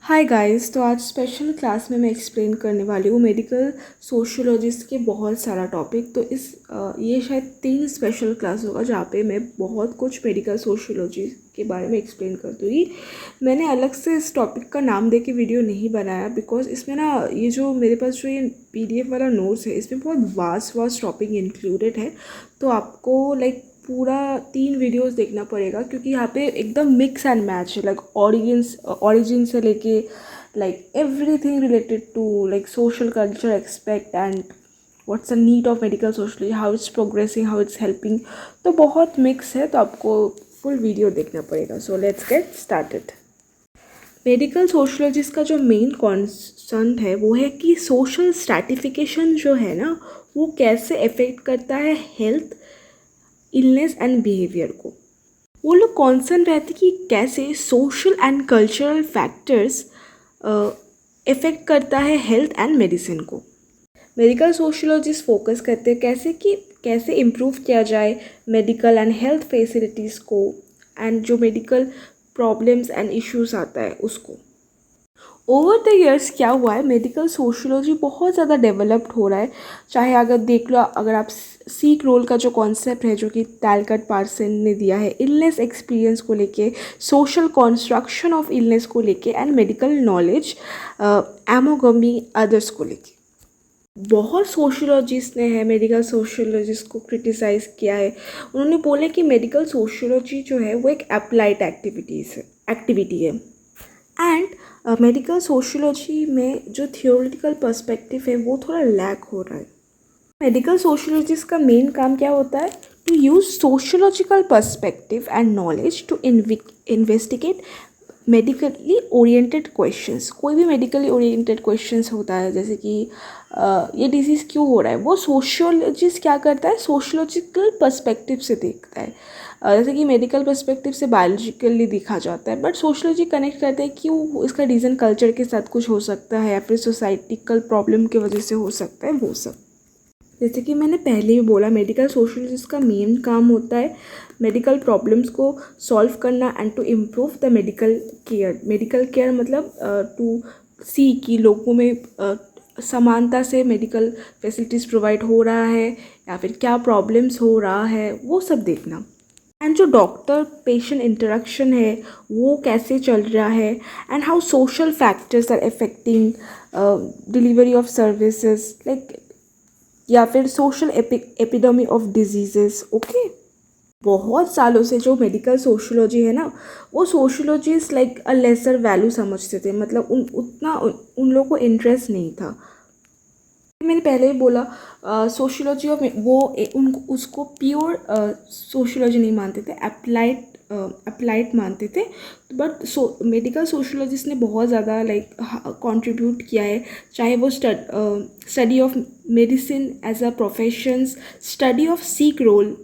Hi guys. तो आज special class में मैं एक्सप्लेन करने वाली हूँ मेडिकल सोशियोलॉजिस्ट के बहुत सारा टॉपिक। तो ये शायद 3 स्पेशल क्लास होगा जहाँ पे मैं बहुत कुछ मेडिकल सोशियोलॉजी के बारे में एक्सप्लेन कर दूँगी। मैंने अलग से इस टॉपिक का नाम दे के वीडियो नहीं बनाया बिकॉज इसमें ना ये जो मेरे पास जो ये PDF वाला नोट्स है इसमें बहुत वास्ट टॉपिक इंक्लूडेड है। तो आपको पूरा 3 वीडियोस देखना पड़ेगा क्योंकि यहाँ पे एकदम मिक्स एंड मैच है। ऑरिजिन से लेके everything related to social culture expect and what's the need of medical social, how it's progressing, how it's helping. तो बहुत मिक्स है, तो आपको फुल वीडियो देखना पड़ेगा। So let's get started. Medical sociologist का जो मेन कॉन्सर्न है वो है कि सोशल स्ट्रैटिफिकेशन जो है ना वो कैसे अफेक्ट करता है हेल्थ, इलनेस एंड बिहेवियर को। वो लोग कॉन्सर्न रहते कि कैसे social and cultural factors effect करता है हेल्थ एंड मेडिसिन को। मेडिकल सोशियोलॉजिस्ट फोकस करते हैं कैसे इम्प्रूव किया जाए मेडिकल एंड हेल्थ फैसिलिटीज़ को एंड जो मेडिकल प्रॉब्लम्स एंड इश्यूज आता है उसको। ओवर द ईयर्स क्या हुआ है, मेडिकल सोशियोलॉजी बहुत ज़्यादा डेवलप्ड हो रहा है। चाहे अगर देख लो, अगर आप सीक रोल का जो कॉन्सेप्ट है जो कि टैलकट पार्सन ने दिया है इलनेस एक्सपीरियंस को लेके, सोशल कंस्ट्रक्शन ऑफ इलनेस को लेके एंड मेडिकल नॉलेज एमोगमी अदर्स को लेके। बहुत सोशियोलॉजिस्ट ने है मेडिकल सोशियोलॉजिस्ट को क्रिटिसाइज़ किया है। उन्होंने बोला कि मेडिकल सोशियोलॉजी जो है वो एक अप्लाइड एक्टिविटी है एंड मेडिकल सोशियोलॉजी में जो थियोरेटिकल पर्सपेक्टिव है वो थोड़ा लैक हो रहा है। मेडिकल सोशियोलॉजिस्ट का मेन काम क्या होता है? To use sociological perspective and knowledge to investigate medically oriented questions. कोई भी मेडिकली ओरिएंटेड क्वेश्चंस होता है, जैसे कि ये डिजीज़ क्यों हो रहा है, वो सोशियोलॉजिस्ट क्या करता है, सोशियोलॉजिकल पर्सपेक्टिव से देखता है। जैसे कि मेडिकल पर्सपेक्टिव से बायोलॉजिकली देखा जाता है, बट सोशियोलॉजी कनेक्ट करते हैं कि वो इसका रीज़न कल्चर के साथ कुछ हो सकता है या फिर सोसाइटिकल प्रॉब्लम की वजह से हो सकता है वो सब। जैसे कि मैंने पहले भी बोला, मेडिकल सोशियोलॉजिस्ट का मेन काम होता है मेडिकल प्रॉब्लम्स को सॉल्व करना and to improve the medical care. Medical care मतलब टू सी कि लोगों में समानता से मेडिकल फैसिलिटीज़ प्रोवाइड हो रहा है या फिर क्या प्रॉब्लम्स हो रहा है वो सब देखना। एंड जो डॉक्टर पेशेंट इंटरेक्शन है वो कैसे चल रहा है and how social factors are affecting delivery of services या फिर social epidemic of diseases. Okay, बहुत सालों से जो मेडिकल सोशियोलॉजी है ना वो सोशियोलॉजिस्ट अ लेसर वैल्यू समझते थे, मतलब उन लोगों को इंटरेस्ट नहीं था। मैंने पहले ही बोला सोशियोलॉजी ऑफ उसको प्योर सोशियोलॉजी नहीं मानते थे, अप्लाइड मानते थे। बट मेडिकल सोशियोलॉजिस्ट ने बहुत ज़्यादा कंट्रीब्यूट किया है, चाहे वो study of medicine as a professions, study of sick role,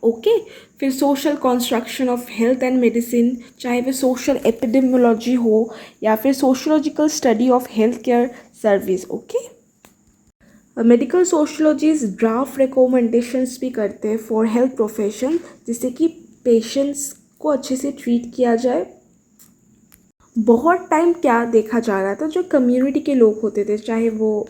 okay, फिर social construction of health and medicine, चाहे वो सोशल एपिडेमियोलॉजी हो या फिर sociological study of health care service. Okay, medical sociologist draft recommendations भी करते हैं फॉर हेल्थ प्रोफेशन, जिससे कि पेशेंट्स को अच्छे से ट्रीट किया जाए। बहुत टाइम क्या देखा जा रहा था, जो कम्युनिटी के लोग होते थे, चाहे वो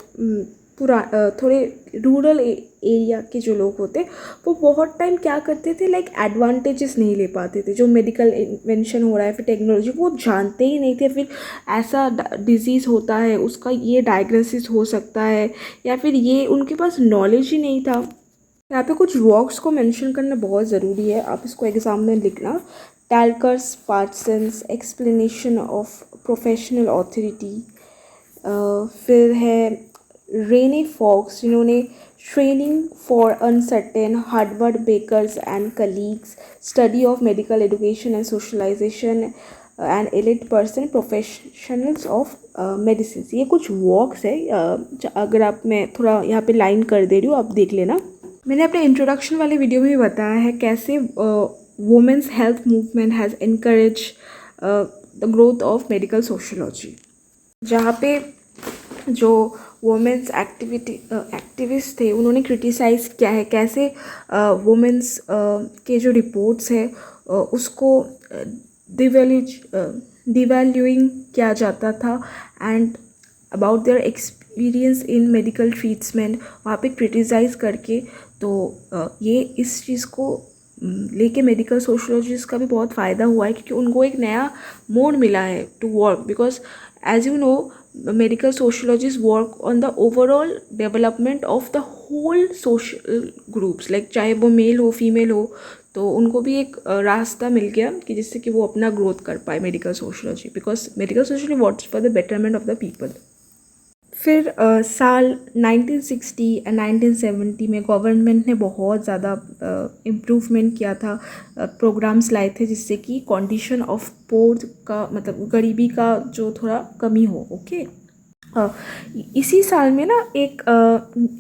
थोड़े रूरल एरिया के जो लोग होते, वो बहुत टाइम क्या करते थे, एडवांटेजेस नहीं ले पाते थे। जो मेडिकल इन्वेंशन हो रहा है फिर टेक्नोलॉजी वो जानते ही नहीं थे, फिर ऐसा डिजीज़ होता है उसका ये डायग्नोसिस हो सकता है या फिर ये उनके पास नॉलेज ही नहीं था। यहाँ पे कुछ वर्क्स को मेंशन करना बहुत ज़रूरी है, आप इसको एग्ज़ाम में लिखना। Talcott Parsons explanation of professional authority, फिर है रेने फॉक्स जिन्होंने training for uncertain, Harvard Beckers and colleagues, study of medical education and socialisation and elite person professionals of medicine. ये कुछ वर्क्स है, अगर आप मैं थोड़ा यहाँ पे लाइन कर दे रही हूँ, आप देख लेना। मैंने अपने इंट्रोडक्शन वाले वीडियो में भी बताया है कैसे women's health movement has encourage the growth of medical sociology, जहाँ पे जो वुमेन्स एक्टिविस्ट थे उन्होंने क्रिटिसाइज़ किया है कैसे वुमेन्स के जो रिपोर्ट्स है उसको डिवैल्यूइंग किया जाता था and about their experience in medical treatment वहाँ पे क्रिटिसाइज़ करके। तो ये इस चीज़ को लेके मेडिकल सोशोलॉजिस्ट का भी बहुत फ़ायदा हुआ है, क्योंकि उनको एक नया मोड मिला है to work, because as you know medical sociologist work on the overall development of the whole social groups, like चाहे वो मेल हो फीमेल हो, तो उनको भी एक रास्ता मिल गया कि जिससे कि वो अपना ग्रोथ कर पाए medical sociology, because medical sociology works for the betterment of the people. फिर साल 1960 एंड 1970 में गवर्नमेंट ने बहुत ज़्यादा इम्प्रूवमेंट किया था, प्रोग्राम्स लाए थे जिससे कि कंडीशन ऑफ पोर का मतलब गरीबी का जो थोड़ा कमी हो। ओके, इसी साल में ना एक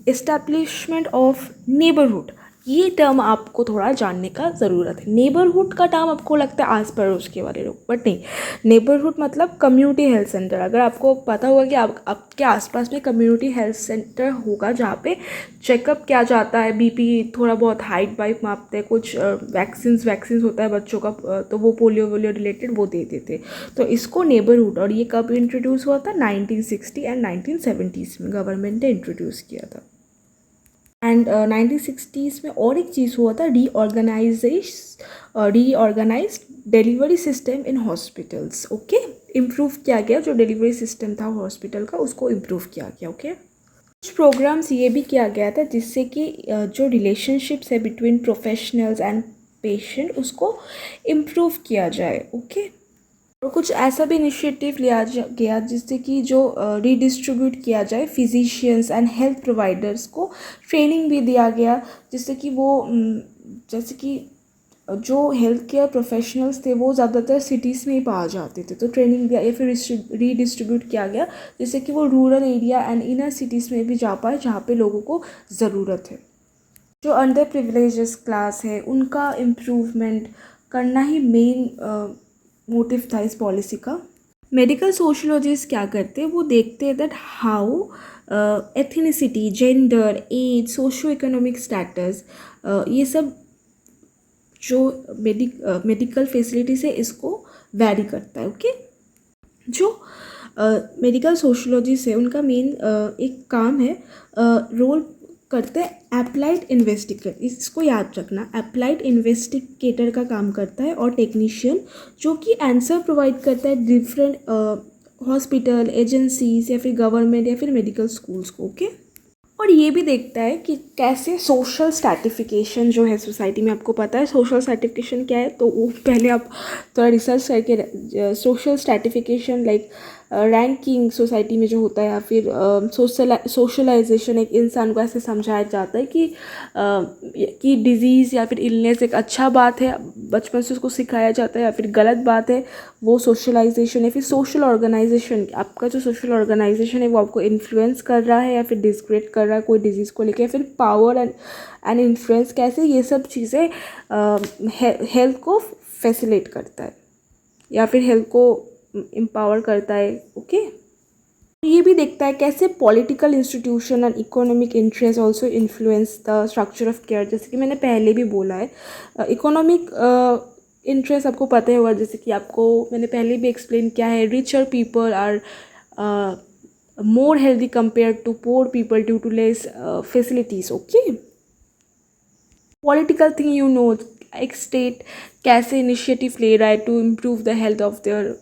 एस्टैब्लिशमेंट ऑफ नेबरहुड, ये टर्म आपको थोड़ा जानने का ज़रूरत है। नेबरहुड का टर्म आपको लगता है आस पड़ोस के वाले लोग, बट नहीं, नेबरहुड मतलब कम्युनिटी हेल्थ सेंटर। अगर आपको पता होगा कि आपके आसपास में कम्युनिटी हेल्थ सेंटर होगा जहाँ पे चेकअप किया जाता है, बीपी, थोड़ा बहुत हाइट वाइट मापते हैं, कुछ वैक्सीन होता है बच्चों का, तो वो पोलियो रिलेटेड वो दे देते। तो इसको नेबरहुड, और ये कब इंट्रोड्यूस हुआ था? 1960 एंड 1970s में गवर्नमेंट ने इंट्रोड्यूस किया था। एंड 1960s में और एक चीज़ हुआ था, reorganise delivery system in hospitals. Okay, improve किया गया जो डिलीवरी सिस्टम था हॉस्पिटल का, उसको इम्प्रूव किया गया। ओके, कुछ प्रोग्राम्स ये भी किया गया था जिससे कि जो रिलेशनशिप्स है बिटवीन प्रोफेशनल्स एंड पेशेंट उसको इम्प्रूव किया जाए। ओके, और कुछ ऐसा भी इनिशिएटिव लिया गया जिससे कि जो रीडिस्ट्रीब्यूट किया जाए फिजिशियंस एंड हेल्थ प्रोवाइडर्स को ट्रेनिंग भी दिया गया, जिससे कि वो जैसे कि जो हेल्थ केयर प्रोफेशनल्स थे वो ज़्यादातर सिटीज़ में ही पाए जाते थे, तो ट्रेनिंग दिया या फिर रीडिस्ट्रीब्यूट किया गया जिससे कि वो rural area and inner cities में भी जा पाए जहाँ पे लोगों को ज़रूरत है। जो अंडर प्रिविलेजेस क्लास है उनका इम्प्रूवमेंट करना ही मेन मोटिव था इस पॉलिसी का। मेडिकल सोशोलॉजिस्ट क्या करते हैं, वो देखते हैं that how ethnicity, gender, age, socio economic status, ये सब जो मेडिकल फैसिलिटीज है इसको वैरी करता है। ओके, जो मेडिकल सोशोलॉजिस्ट है उनका मेन एक काम है, रोल करते हैं अप्लाइड इन्वेस्टिगेटर। इसको याद रखना, अप्लाइड इन्वेस्टिगेटर का काम करता है, और टेक्नीशियन जो कि आंसर प्रोवाइड करता है डिफरेंट हॉस्पिटल, एजेंसीज या फिर गवर्नमेंट या फिर मेडिकल स्कूल्स को। ओके, और ये भी देखता है कि कैसे सोशल स्ट्रैटिफिकेशन जो है सोसाइटी में, आपको पता है सोशल स्ट्रैटिफिकेशन क्या है, तो वो पहले आप थोड़ा रिसर्च करके, social stratification like ranking society में जो होता है, या फिर सोशलाइजेशन, एक इंसान को ऐसे समझाया जाता है कि डिजीज़ या फिर इलनेस एक अच्छा बात है, बचपन से उसको सिखाया जाता है, या फिर गलत बात है, वो सोशलाइजेशन है। फिर सोशल ऑर्गेनाइजेशन, आपका जो सोशल ऑर्गेनाइजेशन है वो आपको इन्फ्लुएंस कर रहा है या फिर डिस्क्रेट कर रहा है कोई डिजीज़ को लेकर, फिर पावर एंड इन्फ्लुएंस, कैसे ये सब चीज़ें हेल्थ को फैसिलिटेट करता है या फिर हेल्थ को एम्पावर करता है। ओके, ये भी देखता है कैसे political institution and economic interest also influence the structure of care. जैसे कि मैंने पहले भी बोला है, इकोनॉमिक इंटरेस्ट आपको पता ही होगा, जैसे कि आपको मैंने पहले भी एक्सप्लेन किया है, richer people are more healthy compare to poor people due to less facilities. Okay, political thing, you know, एक स्टेट कैसे इनिशिएटिव ले रहा है to improve the health of their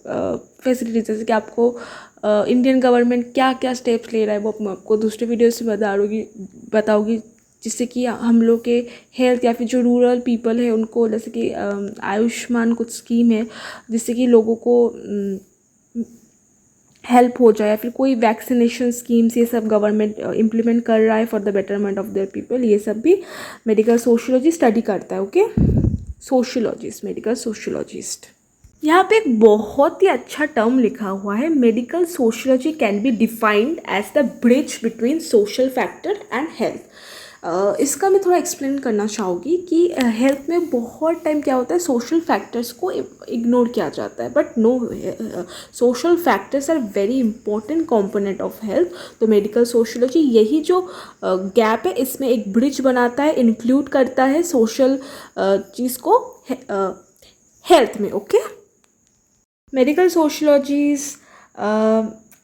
facilities, जैसे कि आपको इंडियन गवर्नमेंट क्या क्या स्टेप्स ले रहा है वो मैं आपको दूसरे वीडियो से बताऊँगी जिससे कि हम लोग के हेल्थ या फिर जो रूरल पीपल है उनको, जैसे कि आयुष्मान कुछ स्कीम है जिससे कि लोगों को हेल्प हो जाए, या फिर कोई वैक्सीनेशन स्कीम्स, ये सब गवर्नमेंट इम्प्लीमेंट कर रहा है for the betterment of their people, ये सब भी मेडिकल सोशियोलॉजी स्टडी करता है। Okay, sociologist, medical sociologist. यहाँ पे एक बहुत ही अच्छा टर्म लिखा हुआ है, medical sociology can be defined as the bridge between social factor and health. इसका मैं थोड़ा एक्सप्लेन करना चाहूँगी कि हेल्थ में बहुत टाइम क्या होता है, सोशल फैक्टर्स को इग्नोर किया जाता है, but no, social factors are very important component of health. तो मेडिकल सोशियोलॉजी यही जो गैप है इसमें एक ब्रिज बनाता है, इंक्लूड करता है सोशल चीज़ को हेल्थ में। ओके, मेडिकल सोशियोलॉजीज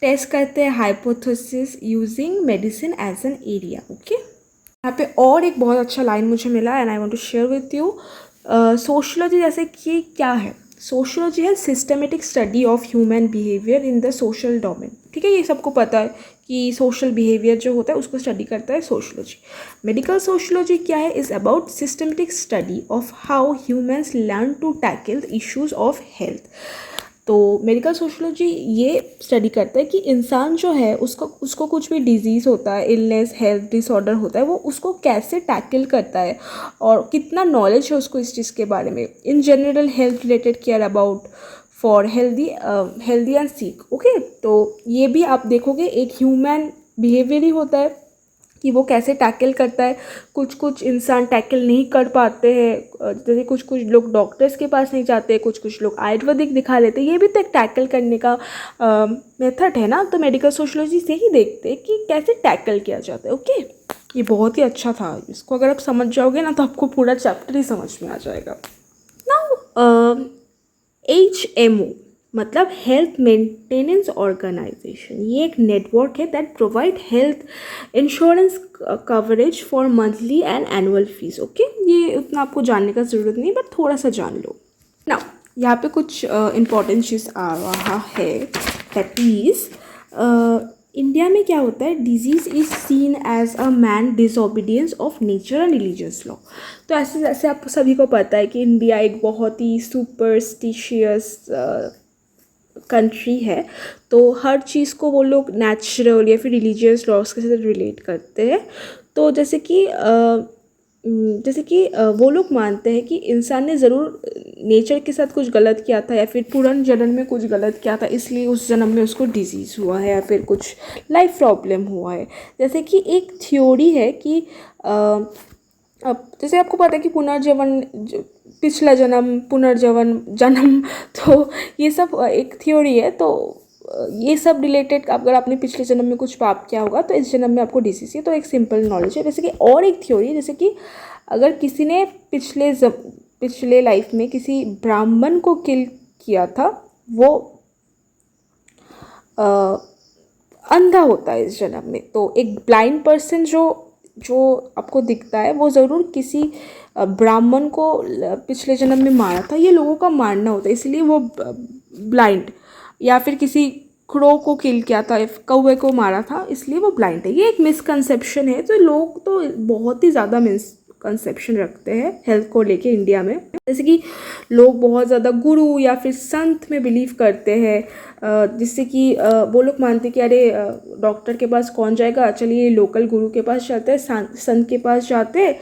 टेस्ट करते हैं hypothesis using medicine as an area. Okay, यहाँ पे और एक बहुत अच्छा लाइन मुझे मिला and I want to share with you. Sociology जैसे कि क्या है? सोशियोलॉजी है systematic study of human behaviour in the social domain. ठीक है, ये सबको पता है कि सोशल बिहेवियर जो होता है उसको स्टडी करता है सोशियोलॉजी. मेडिकल सोशियोलॉजी क्या है? Is about systematic study of how humans learn to tackle issues of health. तो मेडिकल सोशियोलॉजी ये स्टडी करता है कि इंसान जो है उसको कुछ भी डिजीज़ होता है, इलनेस, हेल्थ डिसऑर्डर होता है, वो उसको कैसे टैकल करता है और कितना नॉलेज है उसको इस चीज़ के बारे में. In general health related care about for healthy and sick. Okay, तो ये भी आप देखोगे एक ह्यूमन बिहेवियर ही होता है कि वो कैसे टैकल करता है. कुछ कुछ इंसान टैकल नहीं कर पाते हैं, जैसे कुछ कुछ लोग डॉक्टर्स के पास नहीं जाते, कुछ कुछ लोग आयुर्वेदिक दिखा लेते हैं. ये भी तो एक टैकल करने का मेथड है ना. तो मेडिकल सोशियोलॉजी से ही देखते हैं कि कैसे टैकल किया जाता है. ओके, ये बहुत ही अच्छा था. इसको अगर आप समझ जाओगे ना तो आपको पूरा चैप्टर ही समझ में आ जाएगा. नाउ HMO मतलब हेल्थ मेंटेनेंस ऑर्गेनाइजेशन. ये एक नेटवर्क है that provide health insurance coverage for monthly and annual fees. Okay, ये उतना आपको जानने का ज़रूरत नहीं, बट थोड़ा सा जान लो. नाउ यहाँ पे कुछ इम्पॉर्टेंट चीज़ आ रहा है. दैट इज़ इंडिया में क्या होता है? Disease is seen as a man disobedience of nature and religious law. तो ऐसे जैसे आप सभी को पता है कि इंडिया एक बहुत ही सुपरस्टिशियस कंट्री है. तो हर चीज़ को वो लोग नेचुरल या फिर रिलीजियस लॉज के साथ रिलेट करते हैं. तो जैसे कि वो लोग मानते हैं कि इंसान ने ज़रूर नेचर के साथ कुछ गलत किया था या फिर पुराने जन्म में कुछ गलत किया था, इसलिए उस जन्म में उसको डिजीज़ हुआ है या फिर कुछ लाइफ प्रॉब्लम हुआ है. जैसे कि एक थ्योरी है कि अब जैसे आपको पता है कि पुनर्जीवन, पिछला जन्म, जन्म तो ये सब एक थ्योरी है. तो ये सब रिलेटेड अगर आपने पिछले जन्म में कुछ पाप किया होगा तो इस जन्म में आपको डिसीज है. तो एक सिंपल नॉलेज है. जैसे कि और एक थ्योरी है, जैसे कि अगर किसी ने पिछले लाइफ में किसी ब्राह्मण को किल किया था, वो अंधा होता है इस जन्म में. तो एक ब्लाइंड पर्सन जो आपको दिखता है वो ज़रूर किसी ब्राह्मण को पिछले जन्म में मारा था, ये लोगों का मानना होता है. इसलिए वो ब्लाइंड, या फिर किसी क्रो को किल किया था, कौवे को मारा था, इसलिए वो ब्लाइंड है. ये एक मिसकंसेप्शन है. तो लोग तो बहुत ही ज़्यादा मिसकंसेप्शन रखते हैं हेल्थ को लेके इंडिया में. जैसे कि लोग बहुत ज़्यादा गुरु या फिर संत में बिलीव करते हैं, जिससे कि वो लोग मानते हैं कि अरे डॉक्टर के पास कौन जाएगा, चलिए लोकल गुरु के पास जाते हैं, संत के पास जाते हैं.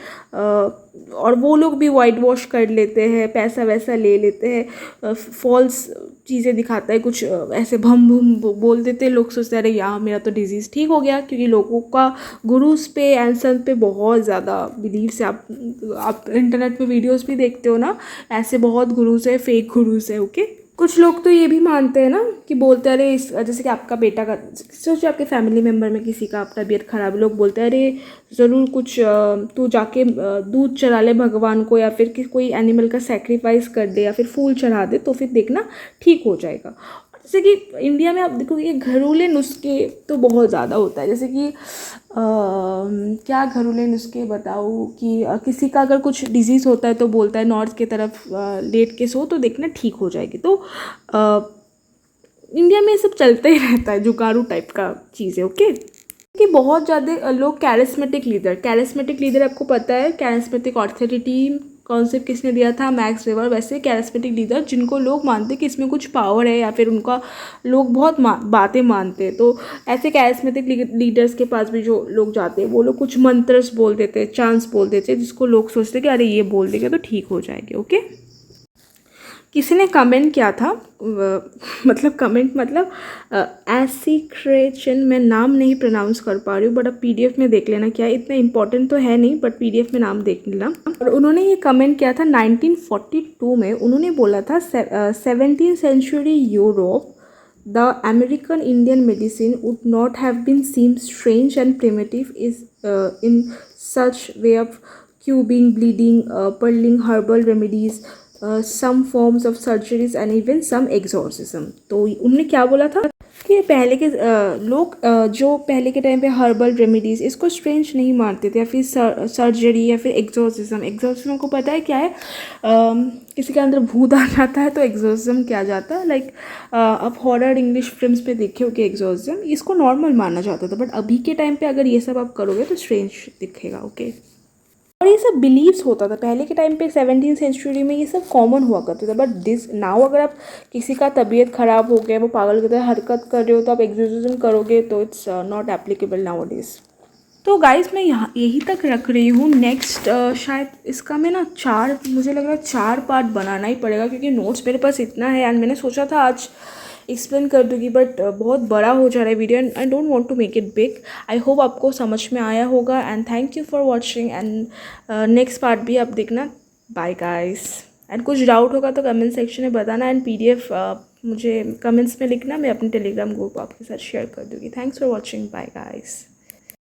और वो लोग भी वाइट वॉश कर लेते हैं, पैसा वैसा ले लेते हैं, फॉल्स चीज़ें दिखाता है, कुछ ऐसे भम भम बोल देते हैं. लोग सोचते हैं अरे यार मेरा तो डिजीज़ ठीक हो गया, क्योंकि लोगों का गुरुज पे एंड संत पे बहुत ज़्यादा बिलीव से. आप इंटरनेट पे वीडियोस भी देखते हो ना, ऐसे बहुत गुरुज है, फेक गुरुज है. ओके, कुछ लोग तो ये भी मानते हैं ना कि बोलते हैं अरे जैसे कि आपका बेटा का, सोचिए आपके फैमिली मेम्बर में किसी का तबीयत खराब, लोग बोलते हैं अरे ज़रूर कुछ तू जाके दूध चढ़ा ले भगवान को, या फिर कोई एनिमल का सेक्रीफाइस कर दे, या फिर फूल चढ़ा दे, तो फिर देखना ठीक हो जाएगा. जैसे कि इंडिया में आप देखोगे कि घरेलू नुस्खे तो बहुत ज़्यादा होता है. जैसे कि क्या घरेलू नुस्खे बताऊँ कि किसी का अगर कुछ डिजीज़ होता है तो बोलता है नॉर्थ की तरफ लेट के सो तो देखना ठीक हो जाएगी. तो इंडिया में ये सब चलता ही रहता है, जुगाड़ू टाइप का चीज़ है. ओके, कि बहुत ज़्यादा लोग कैरिस्मेटिक लीडर आपको पता है, कैरिस्मेटिक ऑथोरिटी कॉन्सेप्ट किसने दिया था? Max weber. वैसे कैरिस्मेटिक लीडर जिनको लोग मानते हैं कि इसमें कुछ पावर है, या फिर उनका लोग बहुत बातें मानते हैं. तो ऐसे कैरिस्मेटिक लीडर्स के पास भी जो लोग जाते हैं वो लोग कुछ मंत्रस बोल देते हैं, चांस बोल देते हैं, जिसको लोग सोचते हैं कि अरे ये बोल देंगे तो ठीक हो जाएंगे. ओके, किसी ने कमेंट किया था, मतलब एसिक्रेचन, मैं नाम नहीं प्रोनाउंस कर पा रही हूँ, बट अब PDF में देख लेना, क्या इतना इंपॉर्टेंट तो है नहीं, बट PDF में नाम देख लेना. और उन्होंने ये कमेंट किया था 1942 में. उन्होंने बोला था 17th century Europe, the American Indian medicine would not have been seemed strange and primitive in such way of cubing, bleeding, pearling herbal remedies. Some forms of surgeries and even some exorcism. तो उनने क्या बोला था कि पहले के लोग जो पहले के टाइम पे हर्बल रेमेडीज़ इसको स्ट्रेंज नहीं मानते थे, या फिर सर्जरी या फिर एक्सॉर्सिज्म। एक्सॉर्सिज्म को पता है क्या है? किसी के अंदर भूत आ जाता है तो एक्सॉर्सिज्म क्या जाता है, लाइक आप हॉरर इंग्लिश फिल्म्स पे देखे हो कि एक्सॉर्सिज्म इसको नॉर्मल माना जाता था, बट अभी के टाइम पे अगर ये सब आप करोगे तो स्ट्रेंज दिखेगा। ओके, और ये सब बिलीव्स होता था पहले के टाइम पे, 17वीं सेंचुरी में ये सब कॉमन हुआ करता था। बट दिस नाउ अगर आप किसी का तबीयत ख़राब हो गया, वो पागल की तरह हरकत कर रहे हो, तो आप एक्सोर्सिज्म करोगे तो it's not applicable now days. तो गाइस मैं यहाँ यही तक रख रही हूँ। नेक्स्ट शायद इसका मैं ना मुझे लग रहा है 4 पार्ट बनाना ही पड़ेगा, क्योंकि नोट्स मेरे पास इतना है एंड मैंने सोचा था आज एक्सप्लेन कर दूँगी, बट बहुत बड़ा हो जा रहा है video and I don't want to make it big. I hope आपको समझ में आया होगा and thank you for watching and next part भी आप देखना। बाय गाइस, एंड कुछ डाउट होगा तो कमेंट सेक्शन में बताना एंड PDF मुझे कमेंट्स में लिखना, मैं अपने टेलीग्राम ग्रुप आपके साथ शेयर कर दूँगी। Thanks for watching, bye guys.